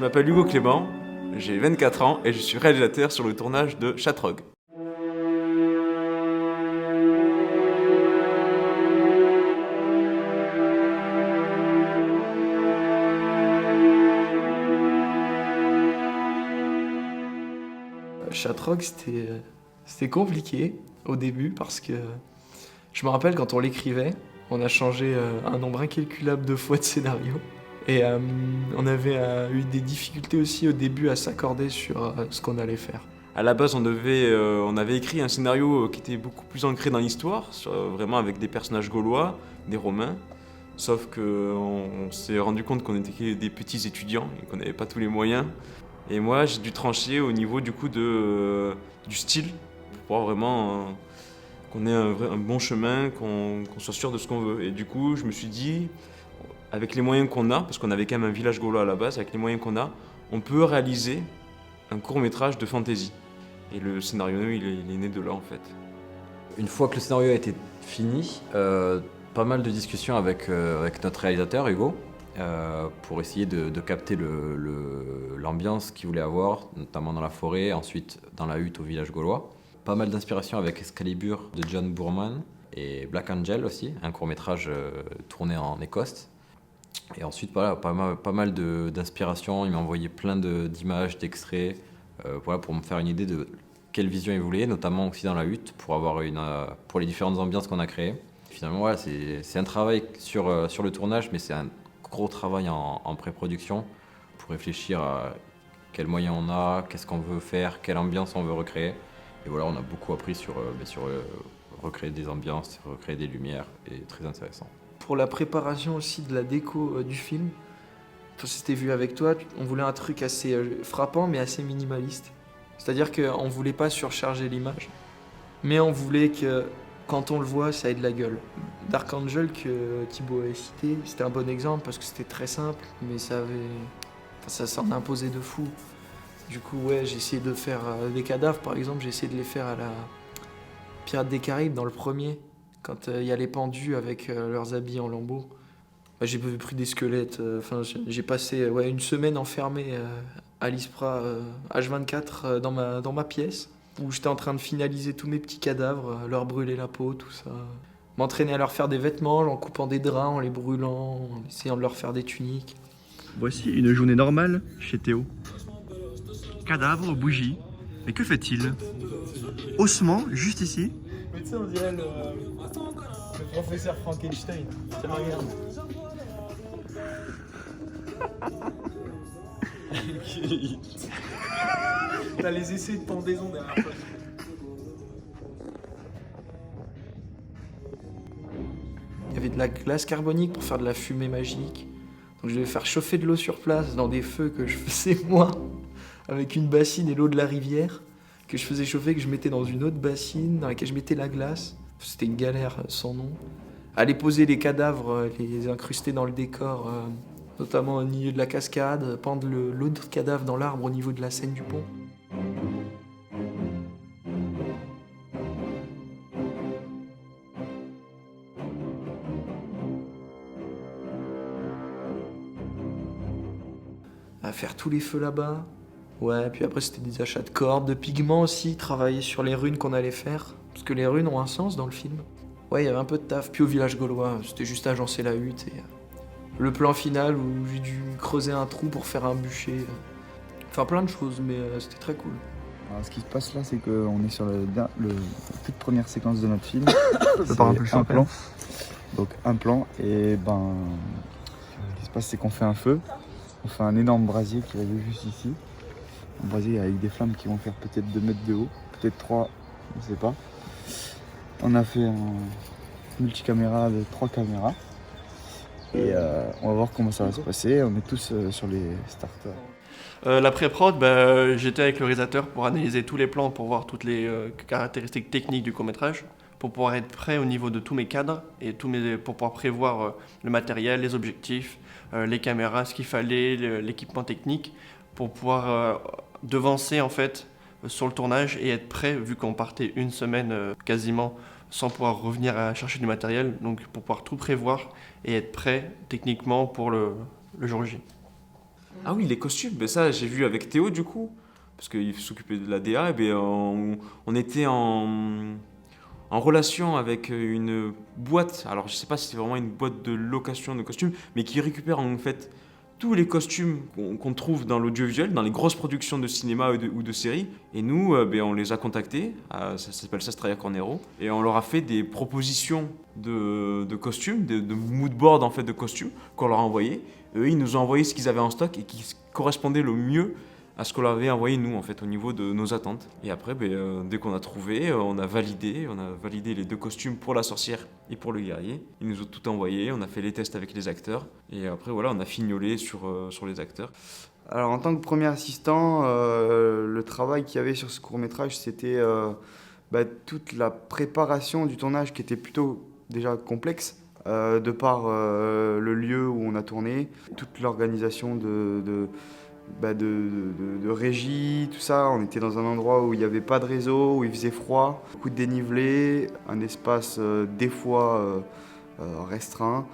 m'appelle Hugo Clément, j'ai 24 ans et je suis réalisateur sur le tournage de Chatrogue. Chatrogue, c'était compliqué au début parce que je me rappelle quand on l'écrivait, on a changé un nombre incalculable de fois de scénario. Et on avait eu des difficultés aussi au début à s'accorder sur ce qu'on allait faire. À la base, on avait écrit un scénario qui était beaucoup plus ancré dans l'histoire, vraiment avec des personnages gaulois, des Romains. Sauf qu'on s'est rendu compte qu'on était que des petits étudiants et qu'on n'avait pas tous les moyens. Et moi, j'ai dû trancher au niveau du style, pour pouvoir vraiment qu'on ait un bon chemin, qu'on soit sûr de ce qu'on veut. Et du coup, je me suis dit, avec les moyens qu'on a, parce qu'on avait quand même un village gaulois à la base, avec les moyens qu'on a, on peut réaliser un court-métrage de fantasy. Et le scénario, il est né de là en fait. Une fois que le scénario a été fini, pas mal de discussions avec notre réalisateur Hugo pour essayer de capter l'ambiance qu'il voulait avoir, notamment dans la forêt, ensuite dans la hutte au village gaulois. Pas mal d'inspiration avec Excalibur de John Boorman et Black Angel aussi, un court-métrage tourné en Écosse. Et ensuite, voilà, pas mal d'inspiration. Il m'a envoyé plein d'images, d'extraits, voilà, pour me faire une idée de quelle vision il voulait, notamment aussi dans la hutte, pour les différentes ambiances qu'on a créées. Finalement, voilà, c'est un travail sur le tournage, mais c'est un gros travail en pré-production pour réfléchir à quels moyens on a, qu'est-ce qu'on veut faire, quelle ambiance on veut recréer. Et voilà, on a beaucoup appris sur recréer des ambiances, recréer des lumières, et très intéressant. Pour la préparation aussi de la déco du film, c'était vu avec toi, on voulait un truc assez frappant mais assez minimaliste. C'est-à-dire qu'on ne voulait pas surcharger l'image, mais on voulait que quand on le voit, ça ait de la gueule. Dark Angel que Thibaut avait cité, c'était un bon exemple parce que c'était très simple, mais ça s'en imposait de fou. Du coup, ouais, j'ai essayé de faire des cadavres, par exemple, j'ai essayé de les faire à la Pirates des Caraïbes dans le premier. Quand il y a les pendus avec leurs habits en lambeaux, j'ai pris des squelettes. J'ai passé une semaine enfermé à l'ISPRA H24 dans ma pièce, où j'étais en train de finaliser tous mes petits cadavres, leur brûler la peau, tout ça. M'entraîner à leur faire des vêtements, en coupant des draps, en les brûlant, en essayant de leur faire des tuniques. Voici une journée normale chez Théo. Cadavre, bougie. Mais que fait-il? Ossement, juste ici. Mais tu sais, on dirait le professeur Frankenstein. Tiens, regarde. T'as les essais de pendaison derrière toi. Il y avait de la glace carbonique pour faire de la fumée magique. Donc je devais faire chauffer de l'eau sur place dans des feux que je faisais moi, avec une bassine et l'eau de la rivière, que je faisais chauffer, que je mettais dans une autre bassine, dans laquelle je mettais la glace. C'était une galère sans nom. Aller poser les cadavres, les incruster dans le décor, notamment au milieu de la cascade, pendre l'autre cadavre dans l'arbre au niveau de la scène du pont. À faire tous les feux là-bas. Ouais, puis après c'était des achats de cordes, de pigments aussi, travailler sur les runes qu'on allait faire. Parce que les runes ont un sens dans le film. Ouais, il y avait un peu de taf. Puis au village gaulois, c'était juste agencer la hutte et le plan final où j'ai dû creuser un trou pour faire un bûcher. Enfin plein de choses, mais c'était très cool. Alors, ce qui se passe là, c'est qu'on est sur la toute première séquence de notre film. Ça part un peu le un champagne. plan. Donc un plan, et ce qui se passe, c'est qu'on fait un feu. On fait un énorme brasier qui va juste ici. Un brasier avec des flammes qui vont faire peut-être 2 mètres de haut, peut-être 3, je ne sais pas. On a fait un multicaméra de 3 caméras. Et on va voir comment ça va se passer. On est tous sur les starters. La pré-prod, j'étais avec le réalisateur pour analyser tous les plans, pour voir toutes les caractéristiques techniques du court-métrage, pour pouvoir être prêt au niveau de tous mes cadres et pour pouvoir prévoir le matériel, les objectifs, les caméras, ce qu'il fallait, l'équipement technique, pour pouvoir devancer en fait sur le tournage et être prêt, vu qu'on partait une semaine quasiment sans pouvoir revenir à chercher du matériel, donc pour pouvoir tout prévoir et être prêt techniquement pour le jour J. Ah oui, les costumes, ben ça j'ai vu avec Théo du coup, parce qu'il s'occupait de la DA, et ben on était en relation avec une boîte, alors je sais pas si c'est vraiment une boîte de location de costumes, mais qui récupère en fait tous les costumes qu'on trouve dans l'audiovisuel, dans les grosses productions de cinéma ou de séries. Et nous, ben, on les a contactés, ça s'appelle Sastraya Cornero, et on leur a fait des propositions de costumes, de mood board en fait de costumes qu'on leur a envoyé. Eux, ils nous ont envoyé ce qu'ils avaient en stock et qui correspondait le mieux à ce qu'on leur avait envoyé nous en fait au niveau de nos attentes. Et après, ben, dès qu'on a trouvé, on a validé les 2 costumes pour la sorcière et pour le guerrier. Ils nous ont tout envoyé, on a fait les tests avec les acteurs et après voilà, on a fignolé sur les acteurs. Alors en tant que premier assistant, le travail qu'il y avait sur ce court-métrage, c'était toute la préparation du tournage qui était plutôt déjà complexe, de par le lieu où on a tourné, toute l'organisation de régie, tout ça. On était dans un endroit où il n'y avait pas de réseau, où il faisait froid, beaucoup de dénivelé, un espace des fois restreint.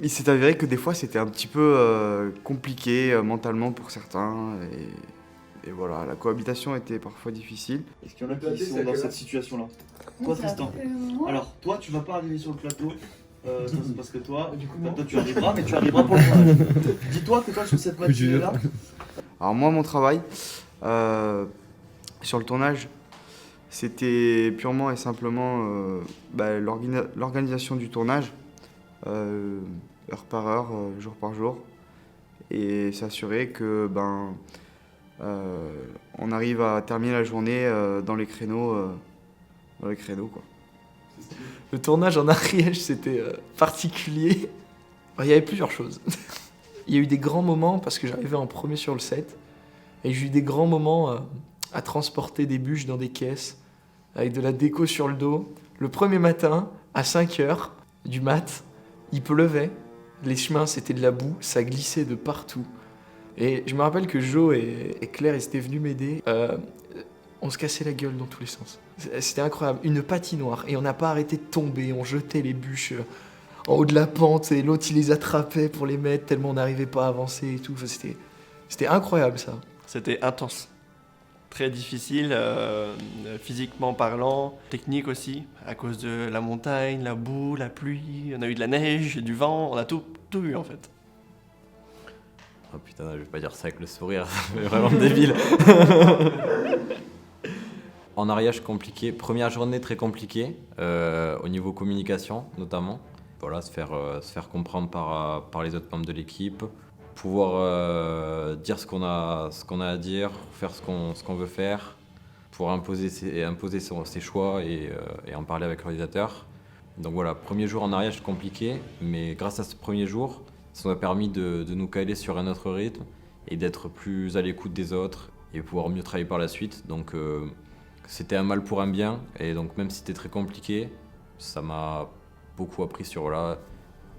Il s'est avéré que des fois c'était un petit peu compliqué mentalement pour certains et voilà, la cohabitation était parfois difficile. Est-ce qu'il y en a qui sont dans cette situation-là? Toi, Tristan. Alors, toi, tu vas pas arriver sur le plateau. Ça, c'est parce que toi, tu arriveras, mais tu arriveras pour le tournage. Dis-toi que toi, sur cette matinée-là. Alors, moi, mon travail sur le tournage, c'était purement et simplement l'organisation du tournage, heure par heure, jour par jour, et s'assurer que on arrive à terminer la journée dans les créneaux, quoi. Le tournage en Ariège, c'était particulier. Il y avait plusieurs choses. Il y a eu des grands moments parce que j'arrivais en premier sur le set. Et j'ai eu des grands moments à transporter des bûches dans des caisses avec de la déco sur le dos. Le premier matin, à 5h du mat, il pleuvait. Les chemins, c'était de la boue. Ça glissait de partout. Et je me rappelle que Jo et Claire, ils étaient venus m'aider. On se cassait la gueule dans tous les sens. C'était incroyable. Une patinoire. Et on n'a pas arrêté de tomber. On jetait les bûches en haut de la pente. Et l'autre, il les attrapait pour les mettre tellement on n'arrivait pas à avancer et tout. C'était incroyable, ça. C'était intense. Très difficile, physiquement parlant, technique aussi, à cause de la montagne, la boue, la pluie. On a eu de la neige, du vent. On a tout eu, en fait. Oh putain, je vais pas dire ça avec le sourire, c'est vraiment débile. En Ariège, compliqué. Première journée très compliquée, au niveau communication notamment. Voilà, se faire comprendre par les autres membres de l'équipe. Pouvoir dire ce qu'on a à dire, faire ce qu'on veut faire, pour imposer ses choix et en parler avec l'organisateur. Donc voilà, premier jour en Ariège compliqué, mais grâce à ce premier jour, ça nous a permis de nous caler sur un autre rythme et d'être plus à l'écoute des autres et pouvoir mieux travailler par la suite. Donc c'était un mal pour un bien, et donc même si c'était très compliqué, ça m'a beaucoup appris sur voilà,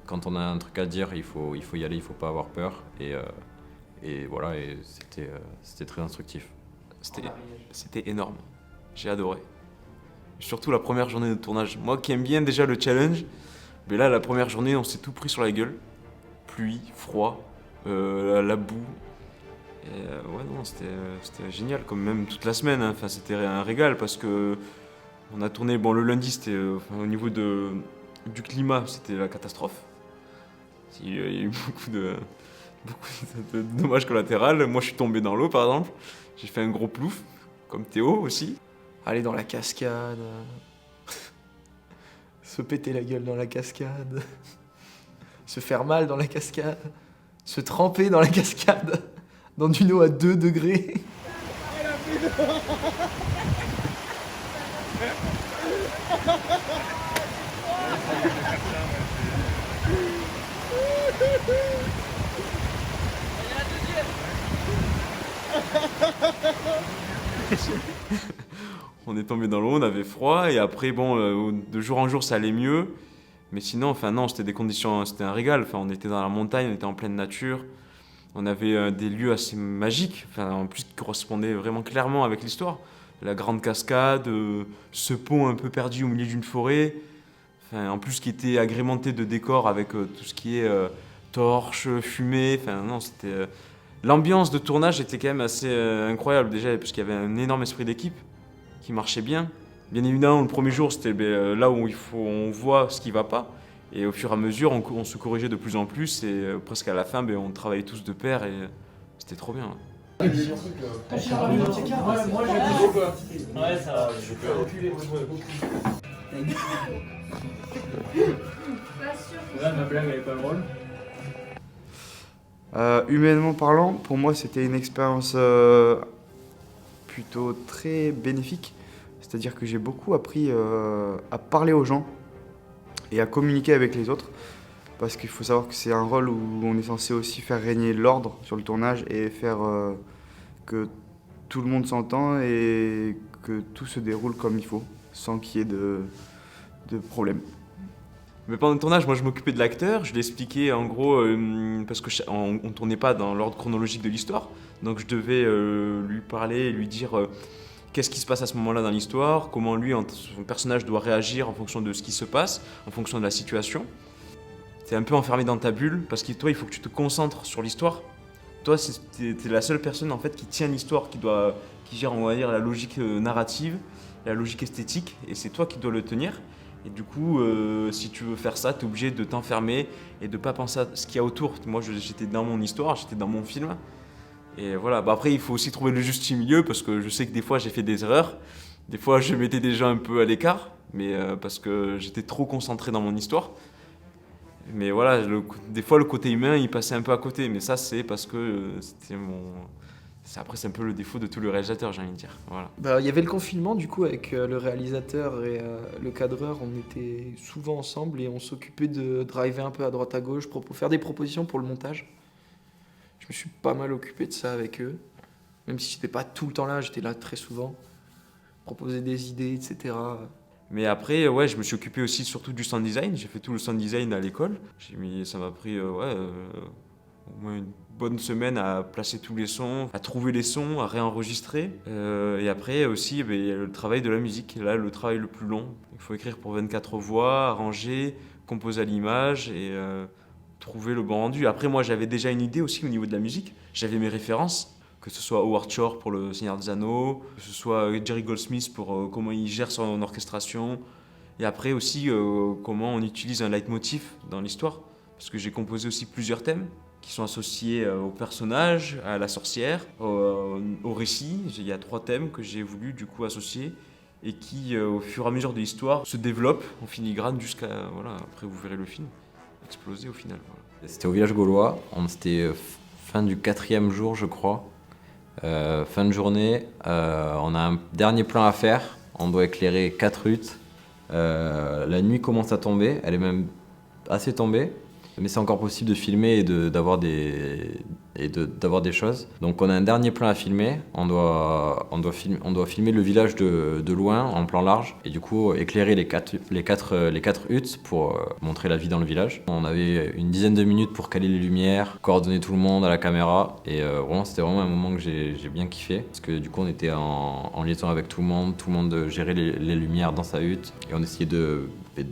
quand on a un truc à dire, il faut y aller, il faut pas avoir peur, et voilà, et c'était très instructif. C'était énorme, j'ai adoré. Surtout la première journée de tournage. Moi qui aime bien déjà le challenge, mais là la première journée on s'est tout pris sur la gueule. Pluie, froid, la boue. Et ouais, non, c'était génial, comme même toute la semaine. Enfin, c'était un régal parce que on a tourné. Bon, le lundi, c'était au niveau du climat, c'était la catastrophe. Il y a eu beaucoup de dommages collatéraux. Moi, je suis tombé dans l'eau, par exemple. J'ai fait un gros plouf, comme Théo aussi. Aller dans la cascade. Se péter la gueule dans la cascade. Se faire mal dans la cascade, se tremper dans la cascade, dans d'une eau à 2 degrés. On est tombé dans l'eau, on avait froid, et après, bon, de jour en jour, ça allait mieux. Mais sinon, enfin non, c'était des conditions, c'était un régal. Enfin, on était dans la montagne, on était en pleine nature. On avait des lieux assez magiques, enfin, en plus qui correspondaient vraiment clairement avec l'histoire. La grande cascade, ce pont un peu perdu au milieu d'une forêt. Enfin, en plus qui était agrémenté de décors avec tout ce qui est torches, fumée. Enfin non, c'était l'ambiance de tournage était quand même assez incroyable déjà parce qu'il y avait un énorme esprit d'équipe qui marchait bien. Bien évidemment, le premier jour, c'était là où on voit ce qui va pas. Et au fur et à mesure, on se corrigeait de plus en plus. Et presque à la fin, on travaillait tous de pair et c'était trop bien. Humainement parlant, pour moi, c'était une expérience plutôt très bénéfique. C'est-à-dire que j'ai beaucoup appris à parler aux gens et à communiquer avec les autres. Parce qu'il faut savoir que c'est un rôle où on est censé aussi faire régner l'ordre sur le tournage et faire que tout le monde s'entend et que tout se déroule comme il faut, sans qu'il y ait de problème. Mais pendant le tournage, moi je m'occupais de l'acteur, je lui expliquais en gros, parce qu'on ne tournait pas dans l'ordre chronologique de l'histoire, donc je devais lui parler et lui dire qu'est-ce qui se passe à ce moment-là dans l'histoire, comment lui, son personnage doit réagir en fonction de ce qui se passe, en fonction de la situation. T'es un peu enfermé dans ta bulle, parce que toi il faut que tu te concentres sur l'histoire. Toi t'es la seule personne en fait qui tient l'histoire, qui gère on va dire la logique narrative, la logique esthétique, et c'est toi qui dois le tenir. Et du coup, si tu veux faire ça, tu es obligé de t'enfermer et de pas penser à ce qu'il y a autour. Moi, j'étais dans mon histoire, j'étais dans mon film. Et voilà. Après, il faut aussi trouver le juste milieu parce que je sais que des fois, j'ai fait des erreurs. Des fois, je mettais des gens un peu à l'écart, mais parce que j'étais trop concentré dans mon histoire. Mais voilà, des fois, le côté humain, il passait un peu à côté. Mais ça, c'est parce que c'était mon... Après, c'est un peu le défaut de tous les réalisateurs, j'ai envie de dire. Voilà. Il y avait le confinement, du coup, avec le réalisateur et le cadreur. On était souvent ensemble et on s'occupait de driver un peu à droite à gauche, faire des propositions pour le montage. Je me suis pas mal occupé de ça avec eux. Même si j'étais pas tout le temps là, j'étais là très souvent. Proposer des idées, etc. Mais après, ouais, je me suis occupé aussi surtout du sound design. J'ai fait tout le sound design à l'école. Ça m'a pris au moins une bonne semaine à placer tous les sons, à trouver les sons, à réenregistrer. Et après aussi, il y a le travail de la musique. Là, le travail le plus long. Il faut écrire pour 24 voix, arranger, composer à l'image et trouver le bon rendu. Après, moi, j'avais déjà une idée aussi au niveau de la musique. J'avais mes références, que ce soit Howard Shore pour Le Seigneur des Anneaux, que ce soit Jerry Goldsmith pour comment il gère son orchestration. Et après aussi, comment on utilise un leitmotiv dans l'histoire. Parce que j'ai composé aussi plusieurs thèmes qui sont associés au personnage, à la sorcière, au récit. Il y a 3 thèmes que j'ai voulu du coup associer et qui, au fur et à mesure de l'histoire, se développent en filigrane jusqu'à... Voilà, après vous verrez le film exploser au final. Voilà. C'était au village gaulois, c'était fin du 4e jour je crois. Fin de journée, on a un dernier plan à faire, on doit éclairer 4 huttes. La nuit commence à tomber, elle est même assez tombée. Mais c'est encore possible de filmer et d'avoir des choses. Donc on a un dernier plan à filmer. On doit filmer le village de loin en plan large et du coup éclairer les quatre huttes pour montrer la vie dans le village. On avait une dizaine de minutes pour caler les lumières, coordonner tout le monde à la caméra et vraiment c'était vraiment un moment que j'ai bien kiffé parce que du coup on était en liaison avec tout le monde gérait les lumières dans sa hutte et on essayait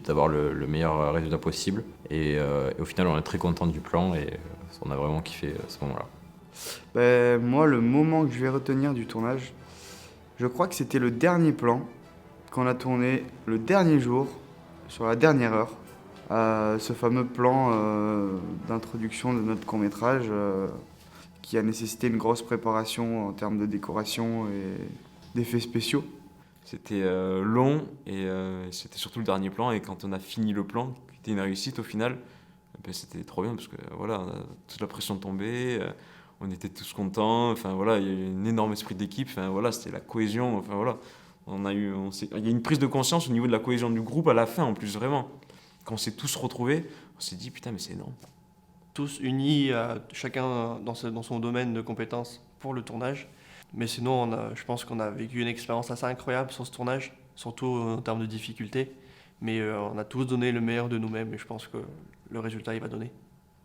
d'avoir le meilleur résultat possible. Et au final, on est très content du plan et on a vraiment kiffé ce moment-là. Moi, le moment que je vais retenir du tournage, je crois que c'était le dernier plan qu'on a tourné le dernier jour, sur la dernière heure. Ce fameux plan d'introduction de notre court-métrage qui a nécessité une grosse préparation en termes de décoration et d'effets spéciaux. C'était long et c'était surtout le dernier plan et quand on a fini le plan, qui était une réussite au final, c'était trop bien parce que voilà, toute la pression tombée, on était tous contents, enfin voilà, il y a eu un énorme esprit d'équipe, enfin voilà, c'était la cohésion, enfin voilà, il y a une prise de conscience au niveau de la cohésion du groupe à la fin en plus vraiment. Quand on s'est tous retrouvés, on s'est dit putain mais c'est énorme. Tous unis, chacun dans son domaine de compétences pour le tournage. Mais sinon, je pense qu'on a vécu une expérience assez incroyable sur ce tournage, surtout en termes de difficultés. Mais on a tous donné le meilleur de nous-mêmes et je pense que le résultat, il va donner.